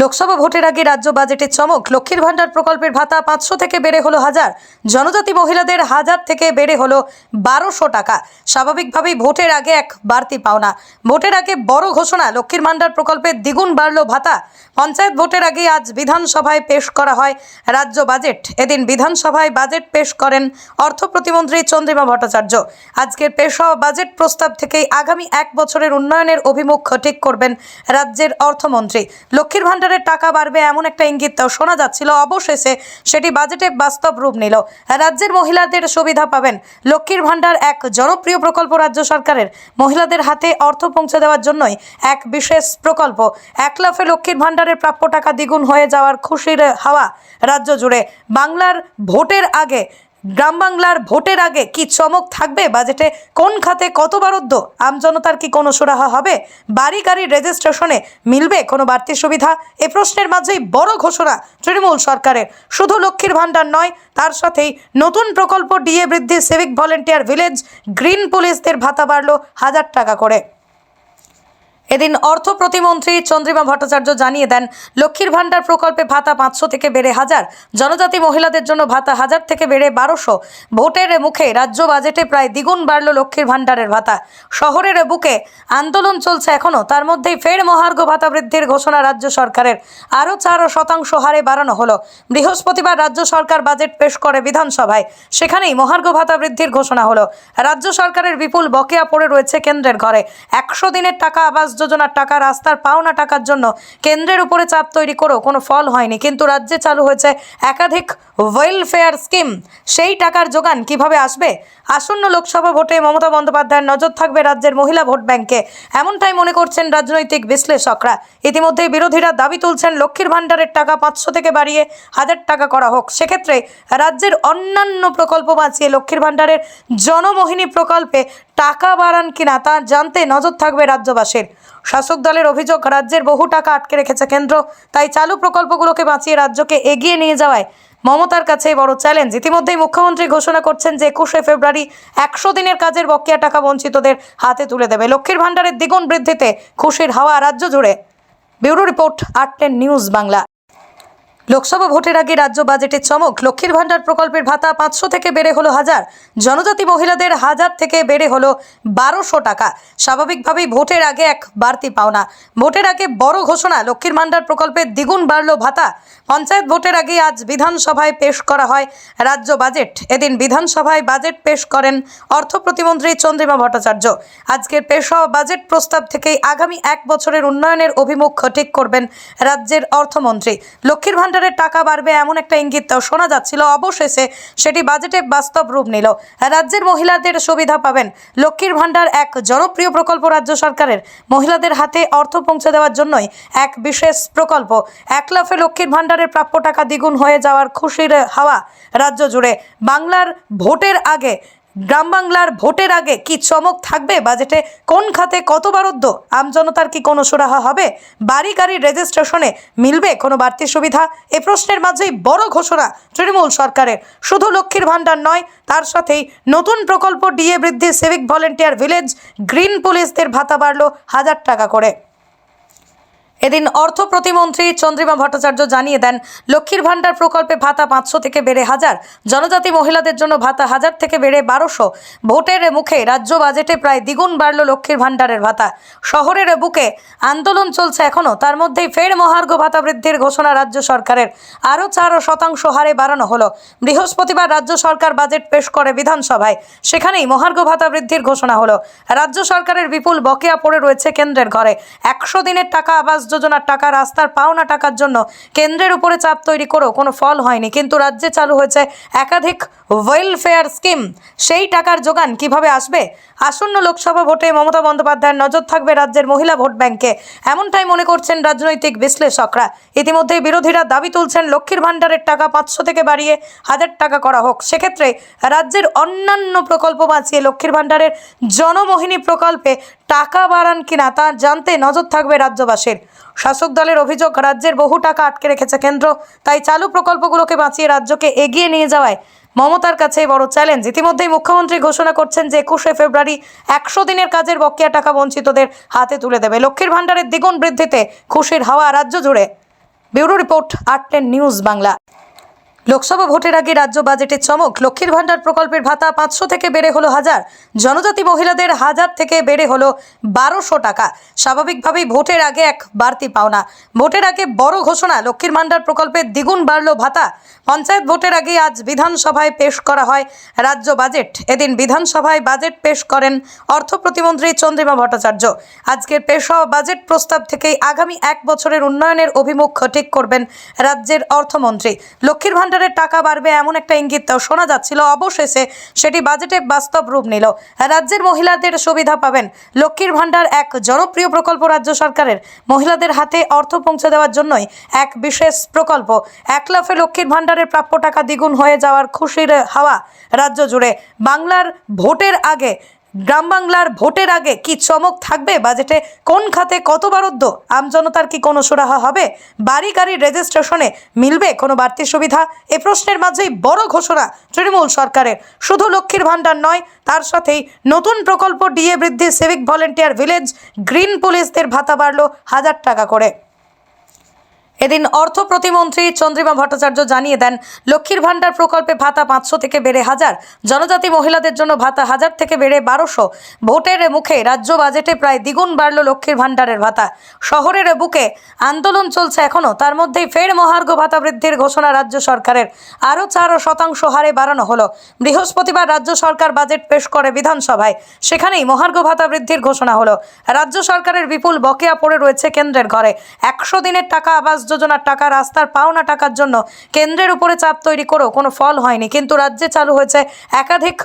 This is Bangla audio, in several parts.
লোকসভা ভোটের আগে রাজ্য বাজেটে চমক। লক্ষ্মীর ভান্ডার প্রকল্পের ভাতা 500 থেকে বেড়ে হলো 1000। জনজাতি মহিলাদের 1000 থেকে বেড়ে হলো 1200 টাকা। স্বাভাবিকভাবেই ভোটের আগে এক বাড়তি পাওনা। ভোটের আগে বড় ঘোষণা, লক্ষ্মীর ভান্ডার প্রকল্পে দ্বিগুণ বাড়ল ভাতা। পঞ্চায়েত ভোটের আগে আজ বিধানসভায় পেশ করা হয় রাজ্য বাজেট। এদিন বিধানসভায় বাজেট পেশ করেন অর্থ প্রতিমন্ত্রী চন্দ্রিমা ভট্টাচার্য। আজকের পেশ হওয়া বাজেট প্রস্তাব থেকেই আগামী 1 বছরের উন্নয়নের অভিমুখ ঠিক করবেন রাজ্যের অর্থমন্ত্রী। লক্ষ্মীর ভান্ডারের টাকা বাড়বে এমন একটা ইঙ্গিত শোনা যাচ্ছিল, অবশেষে সেটি বাজেটে বাস্তব রূপ নিল। রাজ্যের মহিলাদের সুবিধা পাবেন। লক্ষ্মীর ভান্ডার এক জনপ্রিয় প্রকল্প। রাজ্য সরকারের মহিলাদের হাতে অর্থ পৌঁছে দেওয়ার জন্যই এক বিশেষ প্রকল্প। এক লাফে লক্ষ্মীর ভান্ডারের প্রাপ্য টাকা দ্বিগুণ হয়ে যাওয়ার খুশির হাওয়া রাজ্য জুড়ে। গ্রাম বাংলার ভোটের আগে কি চমক থাকবে বাজেটে? কোন খাতে কত বরাদ্দ? আমজনতার কি কোনো সুরাহা হবে? বাড়ি গাড়ির রেজিস্ট্রেশনে মিলবে কোনো বাড়তি সুবিধা? এ প্রশ্নের মাঝেই বড় ঘোষণা তৃণমূল সরকারের। শুধু লক্ষ্মীর ভান্ডার নয়, তার সাথেই নতুন প্রকল্প ডিএ বৃদ্ধি, সিভিক ভলেন্টিয়ার, ভিলেজ গ্রিন পুলিশদের ভাতা বাড়ল 1000 টাকা করে। এদিন অর্থ প্রতিমন্ত্রী চন্দ্রিমা ভট্টাচার্য জানিয়ে দেন, লক্ষ্মীর ভান্ডার প্রকল্পে ভাতা 500 থেকে বেড়ে 1000। জনজাতি মহিলাদের জন্য ভাতা 1000 থেকে বেড়ে 1200। ভোটের মুখে রাজ্য বাজেটে প্রায় দ্বিগুণ বাড়ল লক্ষ্মীর ভান্ডারের ভাতা। শহরের বুকে আন্দোলন চলছে এখনও, তার মধ্যেই ফের মহার্ঘ ভাতা বৃদ্ধির ঘোষণা রাজ্য সরকারের। আরও 4% হারে বাড়ানো হলো। বৃহস্পতিবার রাজ্য সরকার বাজেট পেশ করে বিধানসভায়। সেখানেই মহার্ঘ ভাতা বৃদ্ধির ঘোষণা হলো। রাজ্য সরকারের বিপুল বকেয়া পড়ে রয়েছে কেন্দ্রের ঘরে। 100 দিনের টাকা, আবাস যোজনার টাকা, রাস্তার পাওনা টাকার জন্য কেন্দ্রের উপরে চাপ তৈরি করেও কোনো ফল হয়নি। কিন্তু রাজ্যে চালু হয়েছে একাধিক ওয়েলফেয়ার স্কিম। সেই টাকার যোগান কিভাবে আসবে? আসন্ন লোকসভা ভোটে মমতা বন্দ্যোপাধ্যায়ের নজর থাকবে রাজ্যের মহিলা ভোট ব্যাংকে, এমনটাই মনে করছেন রাজনৈতিক বিশ্লেষকরা। ইতিমধ্যে বিরোধীরা দাবি তুলছেন, লক্ষ্মীর ভান্ডারের টাকা 500 থেকে বাড়িয়ে 1000 টাকা করা হোক। সেক্ষেত্রে রাজ্যের অন্যান্য প্রকল্প বাঁচিয়ে লক্ষ্মীর ভান্ডারের জনমোহিনী প্রকল্পে টাকা বাড়ান কিনা তা জানতে নজর থাকবে রাজ্যবাসীর। শাসক দলের অভিযোগ, রাজ্যের বহু টাকা আটকে রেখেছে কেন্দ্র, তাই চালু প্রকল্পগুলোকে বাঁচিয়ে রাজ্যকে এগিয়ে নিয়ে যাওয়ায় মমতার কাছে বড় চ্যালেঞ্জ। ইতিমধ্যেই মুখ্যমন্ত্রী ঘোষণা করছেন যে 21শে ফেব্রুয়ারি 100 দিনের কাজের বকেয়া টাকা বঞ্চিতদের হাতে তুলে দেবে। লক্ষ্মীর ভান্ডারের দ্বিগুণ বৃদ্ধিতে খুশির হাওয়া রাজ্য জুড়ে। Bureau report, R10 news Bangla. Lok Sabha ভোটের আগে রাজ্য বাজেটে চমক। লক্ষ্মীর ভান্ডার প্রকল্পের ভাতা 500 থেকে বেড়ে হলো 1000। জনজাতি মহিলাদের 1000 থেকে বেড়ে হলো 1200 টাকা। স্বাভাবিকভাবেই ভোটের আগে এক বাড়তি পাওনা। ভোটের আগে বড় ঘোষণা, লক্ষ্মীর ভান্ডার প্রকল্পে দ্বিগুণ বাড়ল ভাতা। পঞ্চায়েত ভোটের আগে আজ বিধানসভায় পেশ করা হয় রাজ্য বাজেট। এদিন বিধানসভায় বাজেট পেশ করেন অর্থ প্রতিমন্ত্রী চন্দ্রিমা ভট্টাচার্য। আজকের পেশ হওয়া বাজেট প্রস্তাব থেকেই আগামী 1 বছরের উন্নয়নের অভিমুখ ঠিক করবেন রাজ্যের অর্থমন্ত্রী। লক্ষ্মীর ভান্ডারের টাকা বাড়বে এমন একটা ইঙ্গিত শোনা যাচ্ছিল, অবশেষে সেটি বাজেটে বাস্তব রূপ নিল। রাজ্যের মহিলাদের সুবিধা পাবেন। লক্ষ্মীর ভান্ডার এক জনপ্রিয় প্রকল্প। রাজ্য সরকারের মহিলাদের হাতে অর্থ পৌঁছে দেওয়ার জন্যই এক বিশেষ প্রকল্প। এক লাফে লক্ষ্মীর ভান্ডারের প্রাপ্য টাকা দ্বিগুণ হয়ে যাওয়ার খুশির হাওয়া রাজ্য জুড়ে। গ্রাম বাংলার ভোটের আগে কি চমক থাকবে বাজেটে? কোন খাতে কত বরাদ্দ? আমজনতার কি কোনো সুরাহা হবে? বাড়ি গাড়ির রেজিস্ট্রেশনে মিলবে কোনো বাড়তি সুবিধা? এ প্রশ্নের মাঝেই বড় ঘোষণা তৃণমূল সরকারের। শুধু লক্ষ্মীর ভান্ডার নয়, তার সাথেই নতুন প্রকল্প ডিএ বৃদ্ধি, সিভিক ভলেন্টিয়ার, ভিলেজ গ্রিন পুলিশদের ভাতা বাড়ল 1000 টাকা করে। এদিন অর্থ প্রতিমন্ত্রী চন্দ্রিমা ভট্টাচার্য জানিয়ে দেন, লক্ষ্মীর ভান্ডার প্রকল্পে ভাতা 500 থেকে বেড়ে 1000। জনজাতি মহিলাদের জন্য ভাতা 1000 থেকে বেড়ে 1200। ভোটের মুখে রাজ্য বাজেটে প্রায় দ্বিগুণ বাড়ল লক্ষ্মীর ভান্ডারের ভাতা। শহরের বুকে আন্দোলন চলছে এখনও, তার মধ্যেই ফের মহার্ঘ ভাতা বৃদ্ধির ঘোষণা রাজ্য সরকারের। আরও 4% হারে বাড়ানো হলো। বৃহস্পতিবার রাজ্য সরকার বাজেট পেশ করে বিধানসভায়। সেখানেই মহার্ঘ ভাতা বৃদ্ধির ঘোষণা হলো। রাজ্য সরকারের বিপুল বকেয়া পড়ে রয়েছে কেন্দ্রের ঘরে। 100 দিনের টাকা, আবাস যোজনার টাকা, রাস্তার পাওনা টাকার জন্য কেন্দ্রের উপরে চাপ তৈরি করেও কোনো ফল হয়নি। কিন্তু রাজ্যে চালু হয়েছে একাধিক ওয়েলফেয়ার স্কিম। সেই টাকার যোগান কিভাবে আসবে? আসন্ন লোকসভা ভোটে মমতা বন্দ্যোপাধ্যায়ের নজর থাকবে রাজ্যের মহিলা ভোট ব্যাংকে, এমনটাই মনে করছেন রাজনৈতিক বিশ্লেষকরা। ইতিমধ্যে বিরোধীরা দাবি তুলছেন, লক্ষ্মীর ভান্ডারের টাকা 500 থেকে বাড়িয়ে 1000 টাকা করা হোক। সেক্ষেত্রে রাজ্যের অন্যান্য প্রকল্প বাঁচিয়ে লক্ষ্মীর ভান্ডারের জনমোহিনী প্রকল্পে টাকা বাড়ান কিনা তা জানতে নজর থাকবে রাজ্যবাসীর। শাসক দলের অভিযোগ, রাজ্যের বহু টাকা আটকে রেখেছে কেন্দ্র, তাই চালু প্রকল্পগুলোকে বাঁচিয়ে রাজ্যকে এগিয়ে নিয়ে যাওয়ায় মমতার কাছে বড় চ্যালেঞ্জ। ইতিমধ্যেই মুখ্যমন্ত্রী ঘোষণা করছেন যে 21শে ফেব্রুয়ারি 100 দিনের কাজের বকেয়া টাকা বঞ্চিতদের হাতে তুলে দেবে। লক্ষ্মীর ভান্ডারের দ্বিগুণ বৃদ্ধিতে খুশির হাওয়া রাজ্য জুড়ে। ব্যুরো রিপোর্ট আর10 নিউজ বাংলা। লোকসভা ভোটের আগে রাজ্য বাজেটের চমক। লক্ষ্মীর ভান্ডার প্রকল্পের ভাতা 500 থেকে বেড়ে হলো 1000। জনজাতি মহিলাদের 1000 থেকে বেড়ে হলো 1200 টাকা। স্বাভাবিকভাবেই ভোটের আগে এক বাড়তি পাওনা। ভোটের আগে বড় ঘোষণা, লক্ষ্মীর ভান্ডার প্রকল্পের দ্বিগুণ বাড়ল ভাতা। পঞ্চায়েত ভোটের আগে আজ বিধানসভায় পেশ করা হয় রাজ্য বাজেট। এদিন বিধানসভায় বাজেট পেশ করেন অর্থ প্রতিমন্ত্রী চন্দ্রিমা ভট্টাচার্য। আজকের পেশ হওয়া বাজেট প্রস্তাব থেকেই আগামী 1 বছরের উন্নয়নের অভিমুখ ঠিক করবেন রাজ্যের অর্থমন্ত্রী। লক্ষ্মীর ভান্ডার টাকা বাড়বে এমন একটা ইঙ্গিত শোনা যাচ্ছিল, অবশেষে সেটি বাজেটে বাস্তব রূপ নিল। রাজ্যের মহিলাদের সুবিধা পাবেন। লক্ষ্মীর ভান্ডার এক জনপ্রিয় প্রকল্প। রাজ্য সরকারের মহিলাদের হাতে অর্থ পৌঁছে দেওয়ার জন্যই এক বিশেষ প্রকল্প। এক লাফে লক্ষ্মীর ভান্ডারের প্রাপ্য টাকা দ্বিগুণ হয়ে যাওয়ার খুশির হাওয়া রাজ্য জুড়ে। গ্রাম বাংলার ভোটের আগে কি চমক থাকবে বাজেটে? কোন খাতে কত বরাদ্দ? আমজনতার কি কোনো সুরাহা হবে? বাড়ি গাড়ির রেজিস্ট্রেশনে মিলবে কোনো বাড়তি সুবিধা? এ প্রশ্নের মাঝেই বড় ঘোষণা তৃণমূল সরকারের। শুধু লক্ষ্মীর ভান্ডার নয়, তার সাথেই নতুন প্রকল্প ডিএ বৃদ্ধি, সিভিক ভলেন্টিয়ার, ভিলেজ গ্রিন পুলিশদের ভাতা বাড়ল 1000 টাকা করে। এদিন অর্থ প্রতিমন্ত্রী চন্দ্রিমা ভট্টাচার্য জানিয়ে দেন, লক্ষ্মীর ভান্ডার প্রকল্পে ভাতা 500 থেকে বেড়ে 1000। জনজাতি মহিলাদের জন্য ভাতা 1000 থেকে বেড়ে 1200। ভোটের মুখে রাজ্য বাজেটে প্রায় দ্বিগুণ বাড়ল লক্ষ্মীর ভান্ডারের ভাতা। শহরের বুকে আন্দোলন চলছে এখনও, তার মধ্যেই ফের মহার্ঘ ভাতা বৃদ্ধির ঘোষণা রাজ্য সরকারের। আরও 4% হারে বাড়ানো হলো। বৃহস্পতিবার রাজ্য সরকার বাজেট পেশ করে বিধানসভায়। সেখানেই মহার্ঘ ভাতা বৃদ্ধির ঘোষণা হলো। রাজ্য সরকারের বিপুল বকেয়া পড়ে রয়েছে কেন্দ্রের ঘরে। 100 দিনের টাকা, আবাস যোজনার টাকা, রাস্তার পাওনা টাকার জন্য কেন্দ্রের উপরে চাপ তৈরি করেও কোনো ফল হয়নি। কিন্তু রাজ্যে চালু হয়েছে একাধিক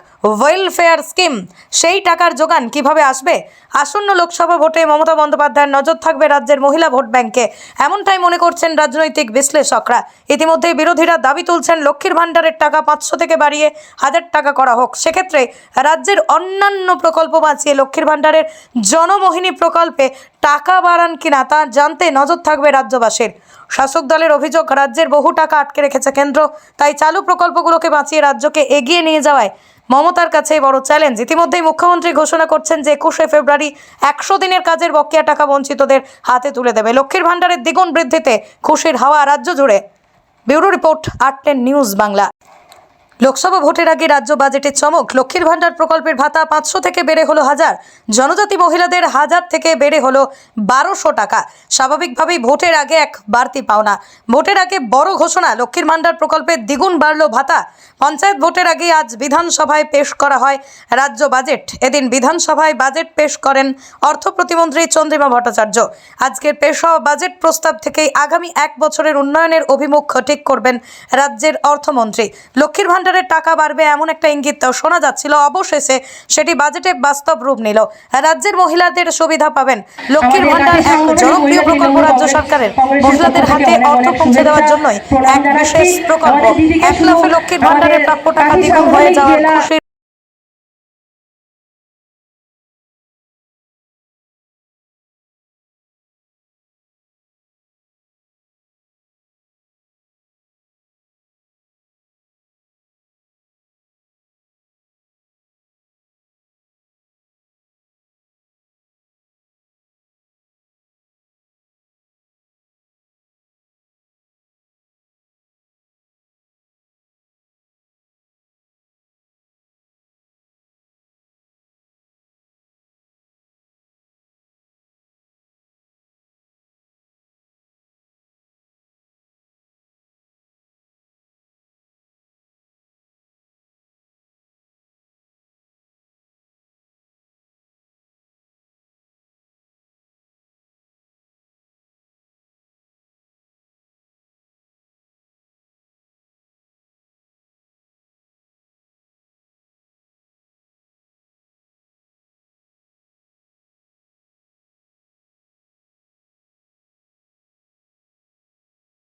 ওয়েলফেয়ার স্কিম। সেই টাকার যোগান কিভাবে আসবে? আসন্ন লোকসভা ভোটে মমতা বন্দ্যোপাধ্যায়ের নজর থাকবে রাজ্যের মহিলা ভোট ব্যাংকে, এমনটাই মনে করছেন রাজনৈতিক বিশ্লেষকরা। ইতিমধ্যে বিরোধীরা দাবি তুলছেন, লক্ষ্মীর ভান্ডারের টাকা 500 থেকে বাড়িয়ে 1000 টাকা করা হোক। সেক্ষেত্রে রাজ্যের অন্যান্য প্রকল্প বাঁচিয়ে লক্ষ্মীর ভান্ডারের জনমোহিনী প্রকল্পে টাকা বাড়ান কিনা তা জানতে নজর থাকবে রাজ্যবাসীর। শাসক দলের অভিযোগ, রাজ্যের বহু টাকা আটকে রেখেছে কেন্দ্র, তাই চালু প্রকল্পগুলোকে বাঁচিয়ে রাজ্যকে এগিয়ে নিয়ে যাওয়ায় মমতার কাছে বড় চ্যালেঞ্জ। ইতিমধ্যেই মুখ্যমন্ত্রী ঘোষণা করছেন যে 21শে ফেব্রুয়ারি 100 দিনের কাজের বকেয়া টাকা বঞ্চিতদের হাতে তুলে দেবে। লক্ষ্মীর ভান্ডারের দ্বিগুণ বৃদ্ধিতে খুশির হাওয়া রাজ্য জুড়ে। ব্যুরো রিপোর্ট আর10 নিউজ বাংলা। লোকসভা ভোটের আগে রাজ্য বাজেটের চমক। লক্ষ্মীর ভান্ডার প্রকল্পের ভাতা 500 থেকে বেড়ে হলো 1000। জনজাতি মহিলাদের 1000 থেকে বেড়ে হলো 1200 টাকা। স্বাভাবিকভাবেই ভোটের আগে এক বাড়তি পাওনা। ভোটের আগে বড় ঘোষণা, লক্ষ্মীর ভান্ডার প্রকল্পের দ্বিগুণ বাড়ল ভাতা। পঞ্চায়েত ভোটের আগে আজ বিধানসভায় পেশ করা হয় রাজ্য বাজেট। এদিন বিধানসভায় বাজেট পেশ করেন অর্থ প্রতিমন্ত্রী চন্দ্রিমা ভট্টাচার্য। আজকের পেশ হওয়া বাজেট প্রস্তাব থেকেই আগামী 1 বছরের উন্নয়নের অভিমুখ ঠিক করবেন রাজ্যের অর্থমন্ত্রী। লক্ষ্মীর ভান্ডারের টাকা বাড়বে এমন একটা ইঙ্গিত শোনা যাচ্ছিল, অবশেষে সেটি বাজেটে বাস্তব রূপ নিল। রাজ্যের মহিলাদের সুবিধা পাবেন। লক্ষ্মীর ভান্ডার এক জনপ্রিয় প্রকল্প। রাজ্য সরকারের মহিলাদের হাতে অর্থ পৌঁছে দেওয়ার জন্যই এক বিশেষ প্রকল্প। এক লাফে লক্ষ্মীর ভান্ডারের প্রাপ্য টাকা দ্বিগুণ হয়ে যাওয়ার খুশি